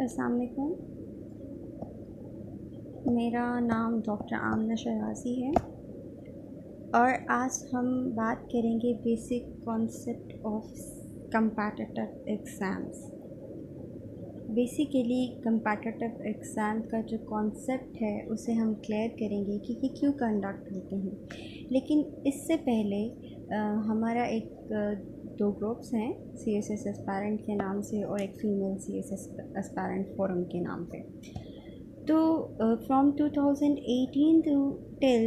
अस्सलाम वालेकुम। मेरा नाम डॉक्टर आमना शराजी है और आज हम बात करेंगे basic concept of competitive exams. Basically competitive exam का जो कॉन्सेप्ट है उसे हम क्लियर करेंगे कि ये क्यों कंडक्ट होते हैं। लेकिन इससे पहले हमारा दो ग्रुप्स हैं, CSS एस्पायरेंट के नाम से और एक फ़ीमेल CSS एस्पायरेंट फोरम के नाम पे। तो फ्रॉम 2018 टू टिल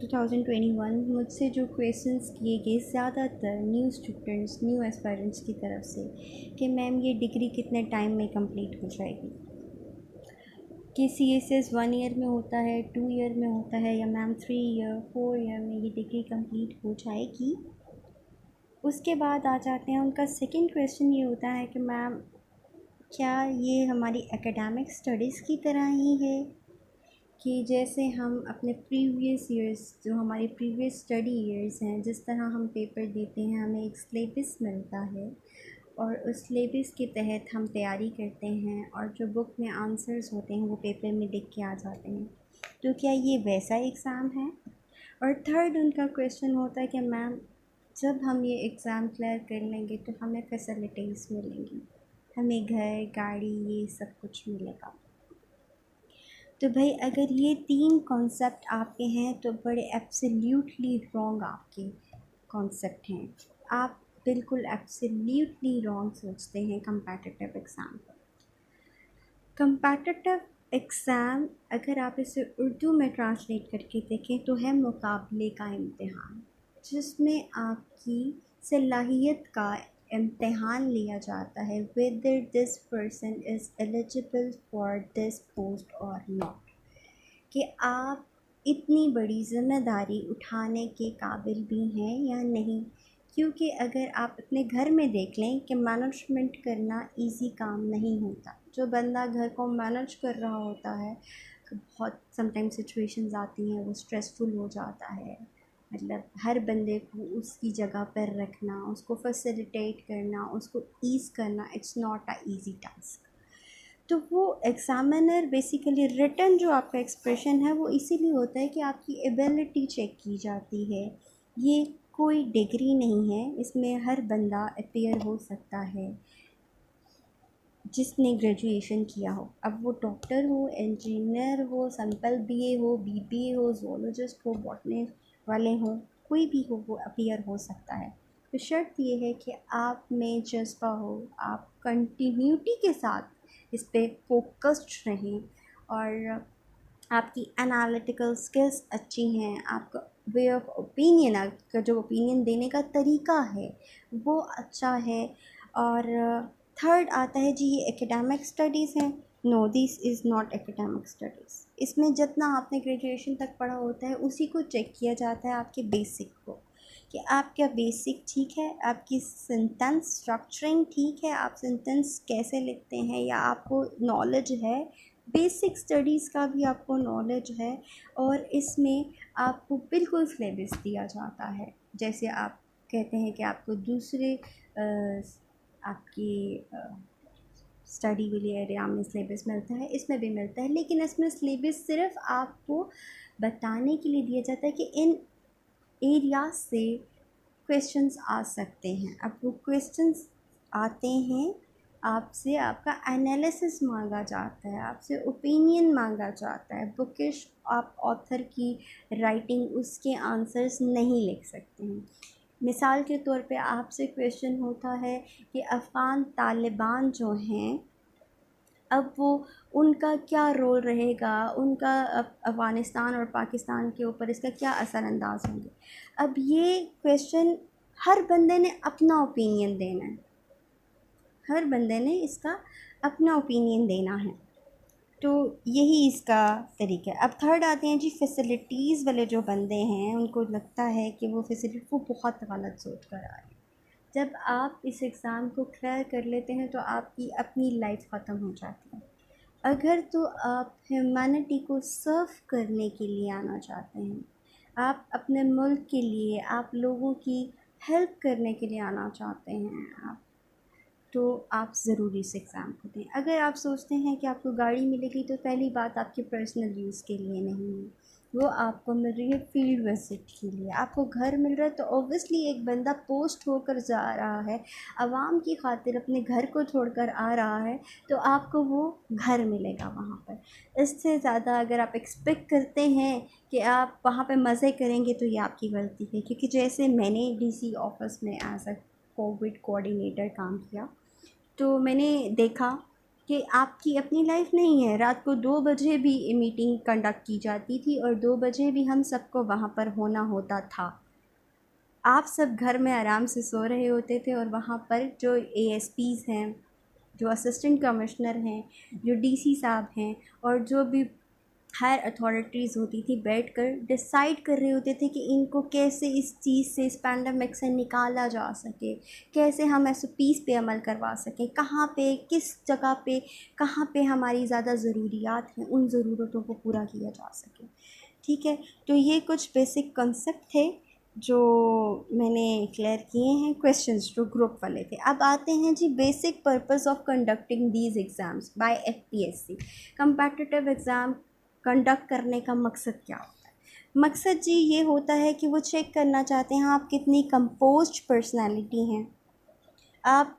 2021 मुझसे जो क्वेश्चंस किए गए ज़्यादातर न्यू स्टूडेंट्स, न्यू एस्पायरेंट्स की तरफ से कि मैम ये डिग्री कितने टाइम में कंप्लीट हो जाएगी, कि CSS 1 ईयर में होता है, 2 ईयर में होता है, या मैम 3 ईयर 4 ईयर में ये डिग्री कंप्लीट हो जाएगी। उसके बाद आ जाते हैं, उनका सेकंड क्वेश्चन ये होता है कि मैम क्या ये हमारी एकेडमिक स्टडीज़ की तरह ही है, कि जैसे हम अपने प्रीवियस ईयर्स, जो हमारे प्रीवियस स्टडी ईयर्स हैं, जिस तरह हम पेपर देते हैं, हमें एक सिलेबस मिलता है और उस सिलेबस के तहत हम तैयारी करते हैं और जो बुक में आंसर्स होते हैं वो पेपर में लिख के आ जाते हैं। तो क्या ये वैसा एग्ज़ाम है? और थर्ड उनका क्वेश्चन होता है कि मैम जब हम ये एग्ज़ाम क्लियर कर लेंगे तो हमें फैसिलिटीज़ मिलेंगी, हमें घर, गाड़ी, ये सब कुछ मिलेगा। तो भाई अगर ये तीन कॉन्सेप्ट आपके हैं तो बड़े एब्सोल्युटली रॉन्ग आपके कॉन्सेप्ट हैं। आप बिल्कुल एब्सोल्युटली रॉन्ग सोचते हैं कंपैटिटिव एग्ज़ाम पर। कंपैटिटिव एग्ज़ाम अगर आप इसे उर्दू में ट्रांसलेट करके देखें तो है मुकाबले का इम्तिहान, जिसमें आपकी सलाहियत का इम्तिहान लिया जाता है, whether this person is eligible for this post और नॉट, कि आप इतनी बड़ी ज़िम्मेदारी उठाने के काबिल भी हैं या नहीं। क्योंकि अगर आप अपने घर में देख लें कि मैनेजमेंट करना इजी काम नहीं होता। जो बंदा घर को मैनेज कर रहा होता है, बहुत समटाइम्स सिचुएशंस आती हैं, वो स्ट्रेसफुल हो जाता है। मतलब हर बंदे को उसकी जगह पर रखना, उसको फैसिलिटेट करना, उसको ईज़ करना, it's not a easy task. तो वो एग्ज़ामिनर बेसिकली रिटन जो आपका एक्सप्रेशन है वो इसीलिए होता है कि आपकी एबिलिटी चेक की जाती है। ये कोई डिग्री नहीं है, इसमें हर बंदा अपीयर हो सकता है जिसने ग्रेजुएशन किया हो। अब वो डॉक्टर हो, इंजीनियर हो, सिंपल BA हो, BBA हो, ज़ूलॉजिस्ट हो, बॉटनी वाले हों, कोई भी हो वो अपीयर हो सकता है। तो शर्त ये है कि आप में जज्बा हो, आप कंटिन्यूटी के साथ इस पे फोकस्ड रहें और आपकी एनालिटिकल स्किल्स अच्छी हैं, आपका वे ऑफ ओपिनियन, आपका जो ओपिनियन देने का तरीका है वो अच्छा है। और थर्ड आता है जी ये एकेडमिक स्टडीज़ हैं। No, this is not academic studies. इसमें जितना आपने ग्रेजुएशन तक पढ़ा होता है उसी को चेक किया जाता है, आपके बेसिक को, कि आपका बेसिक ठीक है, आपकी सेंटेंस स्ट्रक्चरिंग ठीक है, आप सेंटेंस कैसे लिखते हैं, या आपको नॉलेज है, बेसिक स्टडीज़ का भी आपको नॉलेज है। और इसमें आपको बिल्कुल सिलेबस दिया जाता है। जैसे आप कहते हैं कि आपको दूसरे आपकी स्टडी के लिए एरिया में सिलेबस मिलता है, इसमें भी मिलता है, लेकिन इसमें सिलेबस सिर्फ आपको बताने के लिए दिया जाता है कि इन एरिया से क्वेश्चंस आ सकते हैं। अब वो क्वेश्चंस आते हैं, आपसे आपका एनालिसिस मांगा जाता है, आपसे ओपिनियन मांगा जाता है। बुकिश आप ऑथर की राइटिंग, उसके आंसर्स नहीं लिख सकते हैं। मिसाल के तौर पे आपसे क्वेश्चन होता है कि अफ़गान तालिबान जो हैं, अब वो उनका क्या रोल रहेगा, उनका अफ़गानिस्तान और पाकिस्तान के ऊपर इसका क्या असरानंदाज होंगे। अब ये क्वेश्चन हर बंदे ने अपना ओपिनियन देना है, हर बंदे ने इसका अपना ओपिनियन देना है। तो यही इसका तरीका है। अब थर्ड आते हैं जी फैसिलिटीज़ वाले जो बंदे हैं, उनको लगता है कि वो फैसिलिटी, वो बहुत गलत सोच कर आ रहे हैं। जब आप इस एग्ज़ाम को क्लियर कर लेते हैं तो आपकी अपनी लाइफ ख़त्म हो जाती है। अगर तो आप ह्यूमैनिटी को सर्व करने के लिए आना चाहते हैं, आप अपने मुल्क के लिए, आप लोगों की हेल्प करने के लिए आना चाहते हैं, आप तो आप ज़रूर इस एग्ज़ाम को दें। अगर आप सोचते हैं कि आपको गाड़ी मिलेगी तो पहली बात आपके पर्सनल यूज़ के लिए नहीं है, वो आपको मिल रही है फील्ड विज़िट के लिए। आपको घर मिल रहा है तो ऑब्वियसली एक बंदा पोस्ट होकर जा रहा है, आवाम की खातिर अपने घर को छोड़कर आ रहा है, तो आपको वो घर मिलेगा वहाँ पर। इससे ज़्यादा अगर आप एक्सपेक्ट करते हैं कि आप वहाँ पे मज़े करेंगे तो ये आपकी गलती है, क्योंकि जैसे मैंने डीसी ऑफ़िस में एज़ अ कोविड कोऑर्डिनेटर काम किया, तो मैंने देखा कि आपकी अपनी लाइफ नहीं है। रात को 2 बजे भी मीटिंग कंडक्ट की जाती थी और 2 बजे भी हम सबको वहाँ पर होना होता था। आप सब घर में आराम से सो रहे होते थे और वहाँ पर जो एएसपीज़ हैं, जो असिस्टेंट कमिश्नर हैं, जो डीसी साहब हैं और जो भी हायर अथॉरिटीज़ होती थी, बैठकर डिसाइड कर रहे होते थे कि इनको कैसे इस चीज़ से, इस पैंडमिक से निकाला जा सके, कैसे हम एसओपीज़ पे अमल करवा सकें, कहाँ पे, किस जगह पे, कहाँ पे हमारी ज़्यादा ज़रूरियात हैं, उन ज़रूरतों को पूरा किया जा सके। ठीक है, तो ये कुछ बेसिक कॉन्सेप्ट थे जो मैंने क्लियर किए हैं, क्वेश्चंस जो ग्रुप वाले थे। अब आते हैं जी basic purpose of conducting these exams by FPSC. Competitive exam conduct करने का मकसद क्या होता है? मकसद जी ये होता है कि वो चेक करना चाहते हैं आप कितनी कंपोज्ड पर्सनैलिटी हैं। आप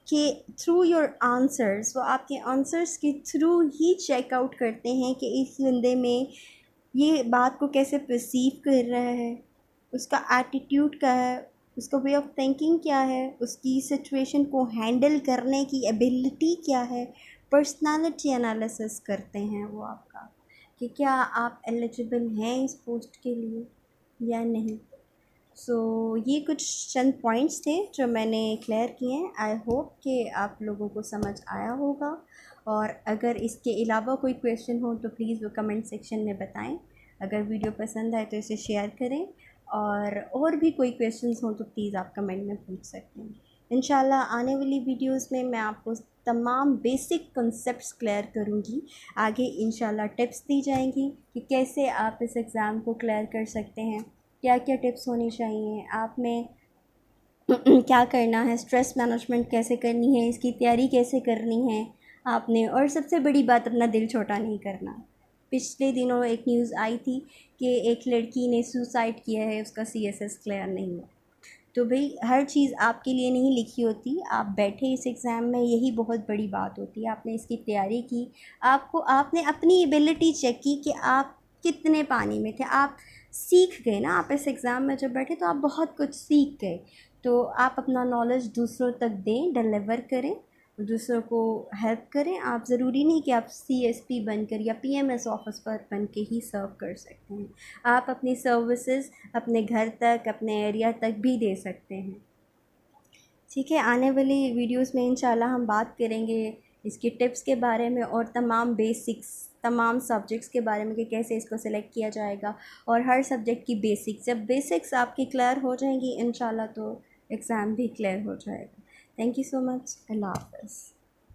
के थ्रू योर आंसर्स, वो आपके आंसर्स के थ्रू ही चेक आउट करते हैं कि इस बंदे में ये बात को कैसे परसीव कर रहा है, उसका एटीट्यूड क्या है, उसका वे ऑफ थिंकिंग क्या है, उसकी सिचुएशन को हैंडल करने की एबिलिटी क्या है। पर्सनालिटी एनालिसिस करते हैं वो आपका कि क्या आप एलिजिबल हैं इस पोस्ट के लिए या नहीं। सो ये कुछ चंद पॉइंट्स थे जो मैंने क्लियर किए हैं। आई होप कि आप लोगों को समझ आया होगा, और अगर इसके अलावा कोई क्वेश्चन हो तो प्लीज़ वो कमेंट सेक्शन में बताएं। अगर वीडियो पसंद आए तो इसे शेयर करें, और भी कोई क्वेश्चंस हो तो प्लीज़ आप कमेंट में पूछ सकते हैं। इंशाल्लाह आने वाली वीडियोस में मैं आपको तमाम बेसिक कॉन्सेप्ट्स क्लियर करूँगी। आगे इंशाल्लाह टिप्स दी जाएंगी कि कैसे आप इस एग्ज़ाम को क्लियर कर सकते हैं, क्या क्या टिप्स होनी चाहिए आप में, क्या करना है, स्ट्रेस मैनेजमेंट कैसे करनी है, इसकी तैयारी कैसे करनी है आपने, और सबसे बड़ी बात अपना दिल छोटा नहीं करना। पिछले दिनों एक न्यूज़ आई थी कि एक लड़की ने सुसाइड किया है, उसका सीएसएस क्लियर नहीं हुआ। तो भाई हर चीज़ आपके लिए नहीं लिखी होती। आप बैठे इस एग्ज़ाम में, यही बहुत बड़ी बात होती है। आपने इसकी तैयारी की, आपने अपनी एबिलिटी चेक की कि आप कितने पानी में थे, आप सीख गए ना। आप इस एग्ज़ाम में जब बैठे तो आप बहुत कुछ सीख गए। तो आप अपना नॉलेज दूसरों तक दें, डिलीवर करें, दूसरों को हेल्प करें। आप ज़रूरी नहीं कि आप सीएसपी बनकर या पीएमएस ऑफिस पर बन के ही सर्व कर सकते हैं। आप अपनी सर्विसेज अपने घर तक, अपने एरिया तक भी दे सकते हैं। ठीक है, आने वाली वीडियोस में इंशाल्लाह हम बात करेंगे इसके टिप्स के बारे में और तमाम बेसिक्स, तमाम सब्जेक्ट्स के बारे में कि कैसे इसको सिलेक्ट किया जाएगा, और हर सब्जेक्ट की बेसिक्स। जब बेसिक्स आपकी क्लियर हो जाएंगी इंशाल्लाह तो एग्ज़ाम भी क्लियर हो जाएगा। Thank you so much. अल्लाह हाफ़िज़।